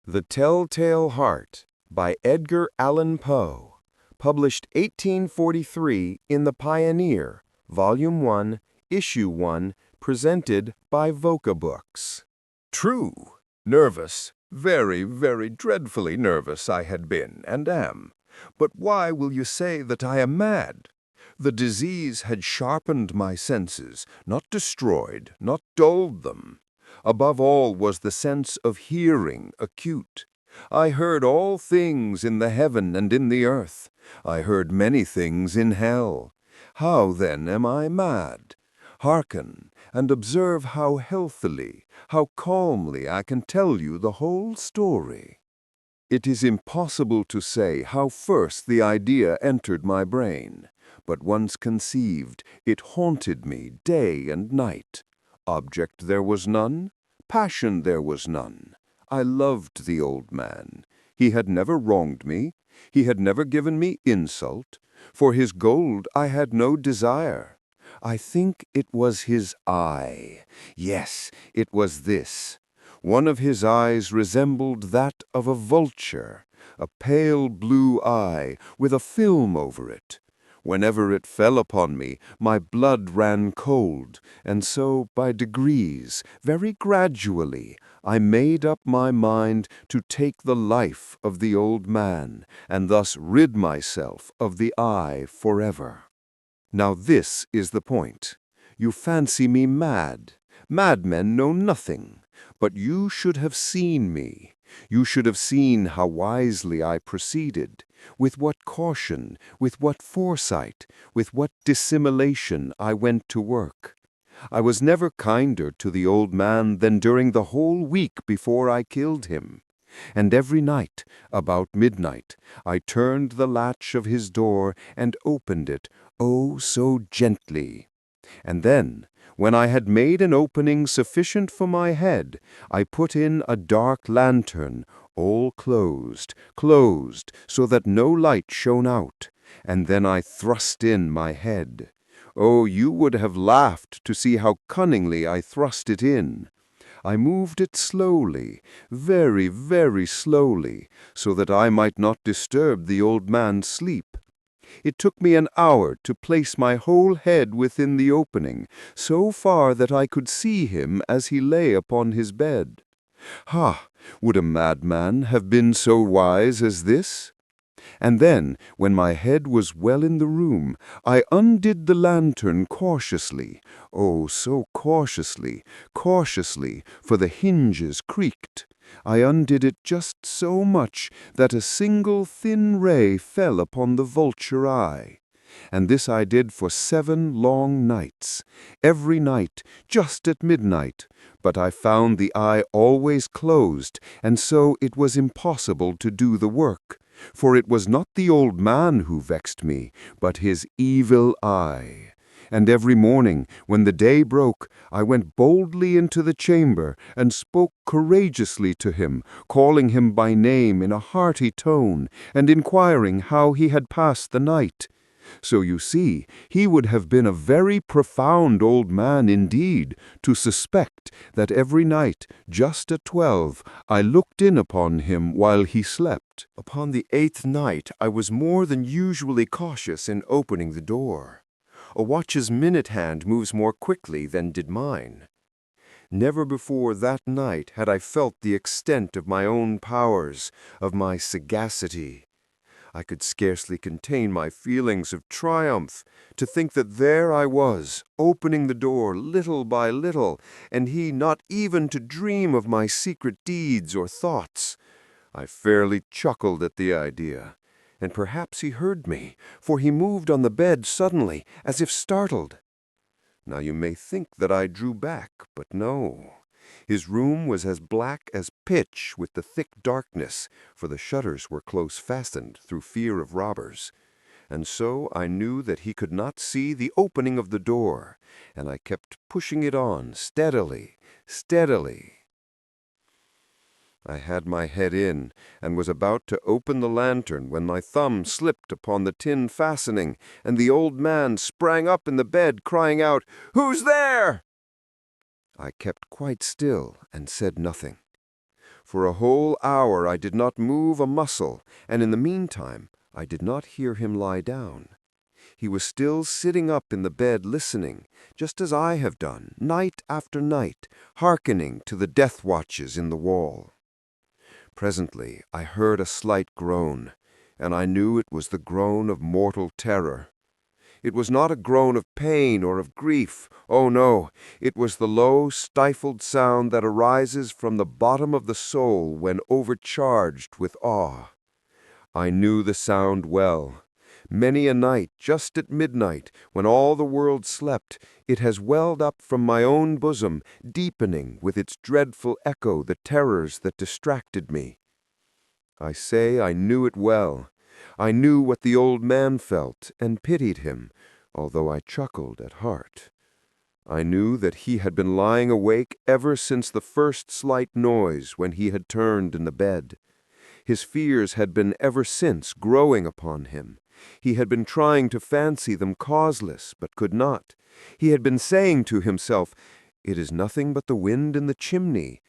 The Tell-Tale Heart by Edgar Allan Poe, published 1843 in The Pioneer, Volume 1, Issue 1, presented by Voca Books. True. Nervous, very, very dreadfully nervous I had been and am. But why will you say that I am mad? The disease had sharpened my senses, not destroyed, not dulled them. Above all was the sense of hearing acute. I heard all things in the heaven and in the earth. I heard many things in hell. How then am I mad? Hearken, and observe how healthily, how calmly I can tell you the whole story. It is impossible to say how first the idea entered my brain, but once conceived, it haunted me day and night. Object there was none, passion there was none. I loved the old man. He had never wronged me. He had never given me insult. For his gold I had no desire. I think it was his eye. Yes, it was this. One of his eyes resembled that of a vulture, a pale blue eye with a film over it. Whenever it fell upon me, my blood ran cold, and so, by degrees, very gradually, I made up my mind to take the life of the old man, and thus rid myself of the eye forever. Now this is the point. You fancy me mad. Madmen know nothing. But you should have seen me. You should have seen how wisely I proceeded, with what caution, with what foresight, with what dissimulation I went to work. I was never kinder to the old man than during the whole week before I killed him. And every night, about midnight, I turned the latch of his door and opened it, oh, so gently. And then, when I had made an opening sufficient for my head, I put in a dark lantern, all closed, so that no light shone out, and then I thrust in my head. Oh, you would have laughed to see how cunningly I thrust it in. I moved it slowly, very, very slowly, so that I might not disturb the old man's sleep. It took me an hour to place my whole head within the opening, so far that I could see him as he lay upon his bed. Ha! Would a madman have been so wise as this? And then, when my head was well in the room, I undid the lantern cautiously, oh, so cautiously, for the hinges creaked. I undid it just so much that a single thin ray fell upon the vulture eye. And this I did for 7 long nights, every night, just at midnight. But I found the eye always closed, and so it was impossible to do the work. For it was not the old man who vexed me, but his evil eye. And every morning, when the day broke, I went boldly into the chamber and spoke courageously to him, calling him by name in a hearty tone, and inquiring how he had passed the night. So you see, he would have been a very profound old man indeed, to suspect that every night, just at 12, I looked in upon him while he slept. Upon the 8th night I was more than usually cautious in opening the door. A watch's minute hand moves more quickly than did mine. Never before that night had I felt the extent of my own powers, of my sagacity. I could scarcely contain my feelings of triumph, to think that there I was, opening the door little by little, and he not even to dream of my secret deeds or thoughts. I fairly chuckled at the idea. And perhaps he heard me, for he moved on the bed suddenly, as if startled. Now you may think that I drew back, but no. His room was as black as pitch with the thick darkness, for the shutters were close fastened through fear of robbers. And so I knew that he could not see the opening of the door, and I kept pushing it on steadily, steadily. I had my head in, and was about to open the lantern when my thumb slipped upon the tin fastening, and the old man sprang up in the bed, crying out, "Who's there?" I kept quite still and said nothing. For a whole hour I did not move a muscle, and in the meantime I did not hear him lie down. He was still sitting up in the bed listening, just as I have done, night after night, hearkening to the death watches in the wall. Presently I heard a slight groan, and I knew it was the groan of mortal terror. It was not a groan of pain or of grief. Oh no, it was the low, stifled sound that arises from the bottom of the soul when overcharged with awe. I knew the sound well. Many a night, just at midnight, when all the world slept, it has welled up from my own bosom, deepening with its dreadful echo the terrors that distracted me. I say I knew it well. I knew what the old man felt, and pitied him, although I chuckled at heart. I knew that he had been lying awake ever since the first slight noise when he had turned in the bed. His fears had been ever since growing upon him. He had been trying to fancy them causeless, but could not. He had been saying to himself, "It is nothing but the wind in the chimney.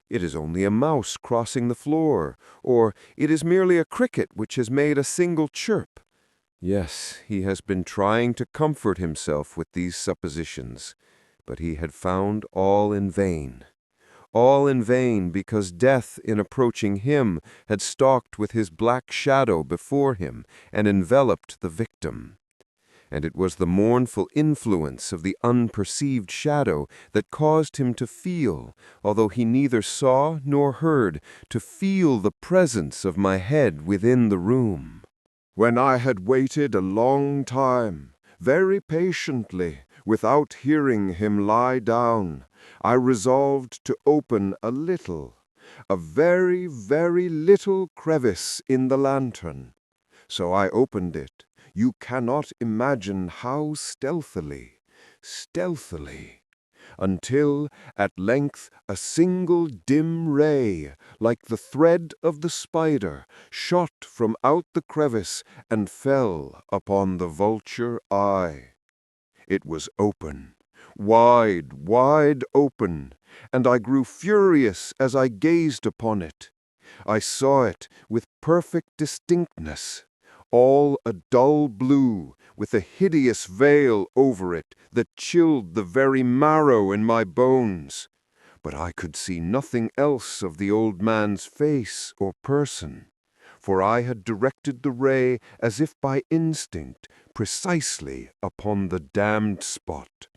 It is only a mouse crossing the floor," or "It is merely a cricket which has made a single chirp." Yes, he has been trying to comfort himself with these suppositions, but he had found all in vain. All in vain, because death, in approaching him, had stalked with his black shadow before him and enveloped the victim. And it was the mournful influence of the unperceived shadow that caused him to feel, although he neither saw nor heard, to feel the presence of my head within the room. When I had waited a long time, very patiently, without hearing him lie down, I resolved to open a very, very little crevice in the lantern. So I opened it. You cannot imagine how stealthily, until at length a single dim ray, like the thread of the spider, shot from out the crevice and fell upon the vulture eye. It was open, wide, wide open, and I grew furious as I gazed upon it. I saw it with perfect distinctness, all a dull blue, with a hideous veil over it that chilled the very marrow in my bones. But I could see nothing else of the old man's face or person, for I had directed the ray as if by instinct precisely upon the damned spot.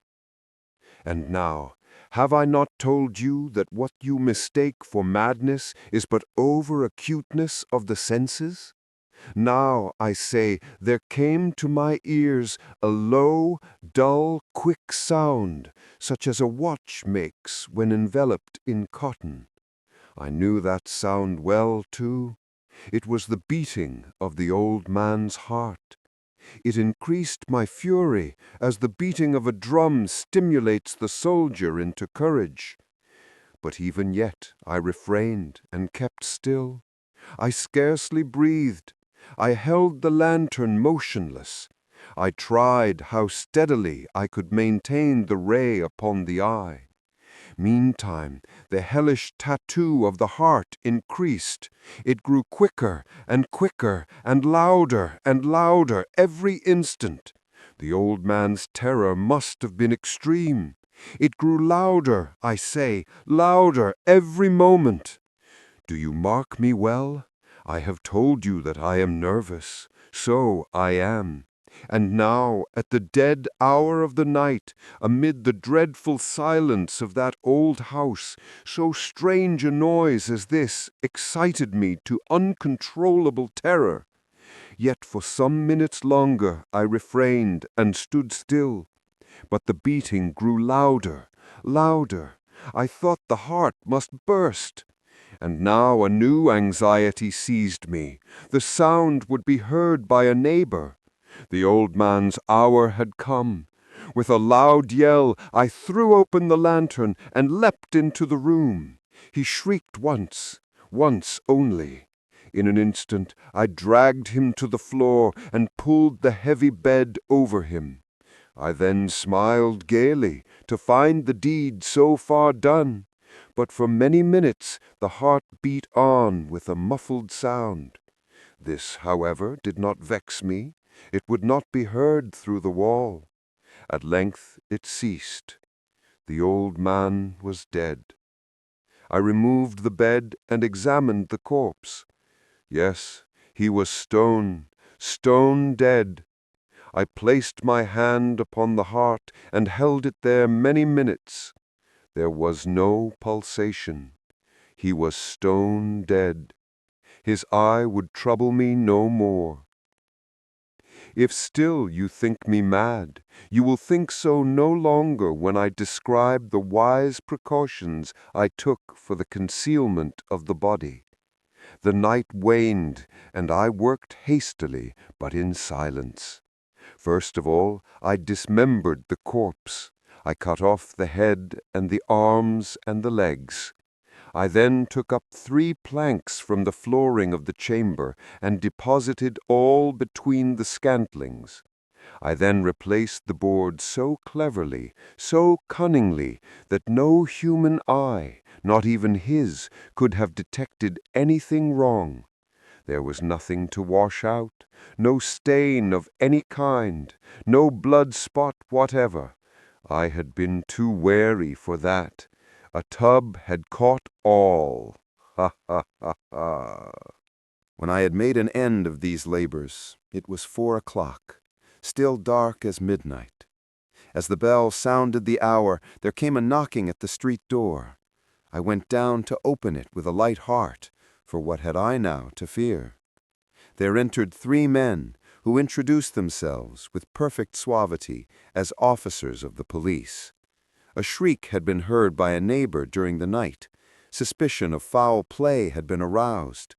And now, have I not told you that what you mistake for madness is but over-acuteness of the senses? Now, I say, there came to my ears a low, dull, quick sound, such as a watch makes when enveloped in cotton. I knew that sound well, too. It was the beating of the old man's heart. It increased my fury, as the beating of a drum stimulates the soldier into courage. But even yet I refrained and kept still. I scarcely breathed. I held the lantern motionless. I tried how steadily I could maintain the ray upon the eye. Meantime, the hellish tattoo of the heart increased. It grew quicker and quicker and louder every instant. The old man's terror must have been extreme. It grew louder, I say, louder every moment. Do you mark me well? I have told you that I am nervous. So I am. And now, at the dead hour of the night, amid the dreadful silence of that old house, so strange a noise as this excited me to uncontrollable terror. Yet for some minutes longer I refrained and stood still. But the beating grew louder. I thought the heart must burst. And now a new anxiety seized me. The sound would be heard by a neighbor. The old man's hour had come. With a loud yell, I threw open the lantern and leapt into the room. He shrieked once only. In an instant, I dragged him to the floor and pulled the heavy bed over him. I then smiled gaily to find the deed so far done. but for many minutes the heart beat on with a muffled sound. This, however, did not vex me. It would not be heard through the wall. At length it ceased. The old man was dead. I removed the bed and examined the corpse. Yes, he was stone dead. I placed my hand upon the heart and held it there many minutes. There was no pulsation. He was stone dead. His eye would trouble me no more. If still you think me mad, you will think so no longer when I describe the wise precautions I took for the concealment of the body. The night waned, and I worked hastily, but in silence. First of all, I dismembered the corpse. I cut off the head and the arms and the legs. I then took up 3 planks from the flooring of the chamber and deposited all between the scantlings. I then replaced the board so cleverly, so cunningly, that no human eye, not even his, could have detected anything wrong. There was nothing to wash out, no stain of any kind, no blood spot whatever. I had been too wary for that. A tub had caught all. Ha, ha, ha, ha. When I had made an end of these labors, it was 4 o'clock, still dark as midnight. As the bell sounded the hour, there came a knocking at the street door. I went down to open it with a light heart, for what had I now to fear? There entered 3 men, who introduced themselves with perfect suavity as officers of the police. A shriek had been heard by a neighbor during the night. Suspicion of foul play had been aroused.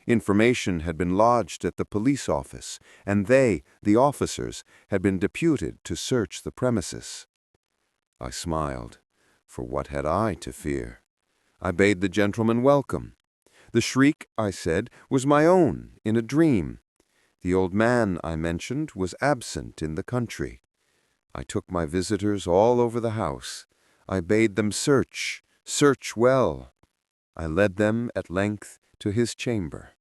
Information had been lodged at the police office, and they, the officers, had been deputed to search the premises. I smiled, for what had I to fear? I bade the gentleman welcome. The shriek, I said, was my own, in a dream. The old man, I mentioned, was absent in the country. I took my visitors all over the house. I bade them search well. I led them at length to his chamber.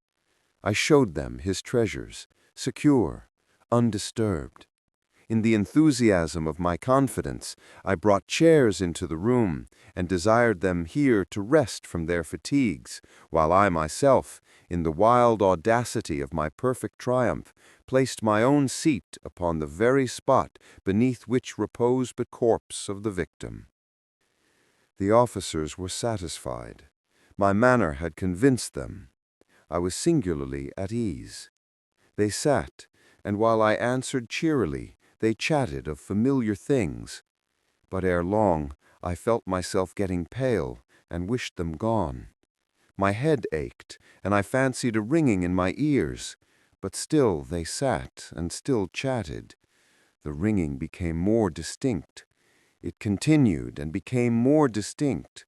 I showed them his treasures, secure, undisturbed. In the enthusiasm of my confidence, I brought chairs into the room and desired them here to rest from their fatigues, while I myself, in the wild audacity of my perfect triumph, placed my own seat upon the very spot beneath which reposed the corpse of the victim. The officers were satisfied. My manner had convinced them. I was singularly at ease. They sat, and while I answered cheerily, they chatted of familiar things. But ere long, I felt myself getting pale and wished them gone. My head ached, and I fancied a ringing in my ears. But still they sat and still chatted. The ringing became more distinct. It continued and became more distinct.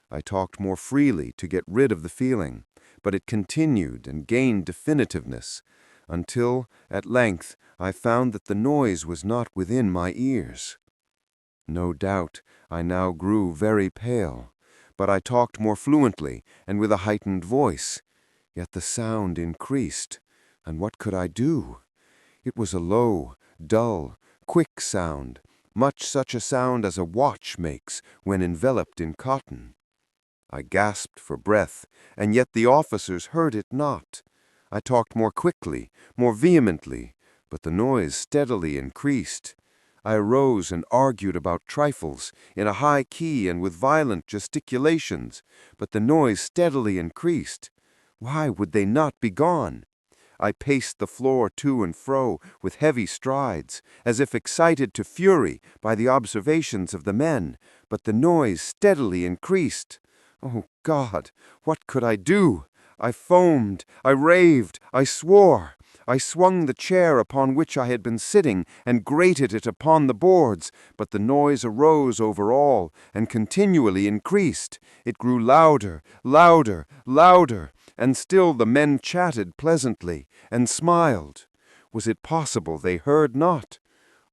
I talked more freely to get rid of the feeling, but it continued and gained definitiveness, until, at length, I found that the noise was not within my ears. No doubt I now grew very pale, but I talked more fluently and with a heightened voice. Yet the sound increased, and what could I do? It was a low, dull, quick sound, much such a sound as a watch makes when enveloped in cotton. I gasped for breath, and yet the officers heard it not. I talked more quickly, more vehemently, but the noise steadily increased. I arose and argued about trifles, in a high key and with violent gesticulations, but the noise steadily increased. Why would they not be gone? I paced the floor to and fro with heavy strides, as if excited to fury by the observations of the men, but the noise steadily increased. Oh, God, what could I do? I foamed, I raved, I swore. I swung the chair upon which I had been sitting and grated it upon the boards, but the noise arose over all and continually increased. It grew louder, louder, louder, and still the men chatted pleasantly and smiled. Was it possible they heard not?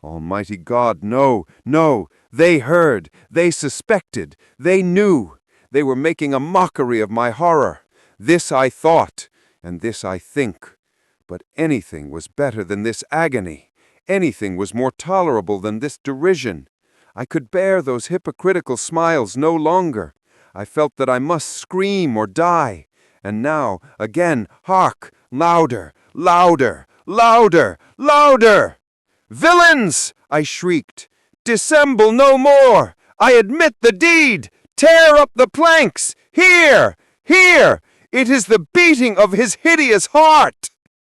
Almighty God, no, no! They heard, they suspected, they knew. They were making a mockery of my horror. This I thought, and this I think. But anything was better than this agony. Anything was more tolerable than this derision. I could bear those hypocritical smiles no longer. I felt that I must scream or die. And now, again, hark! Louder! Louder! Louder! Louder! "Villains!" I shrieked. "Dissemble no more! I admit the deed! Tear up the planks! Here! Here! It is the beating of his hideous heart!"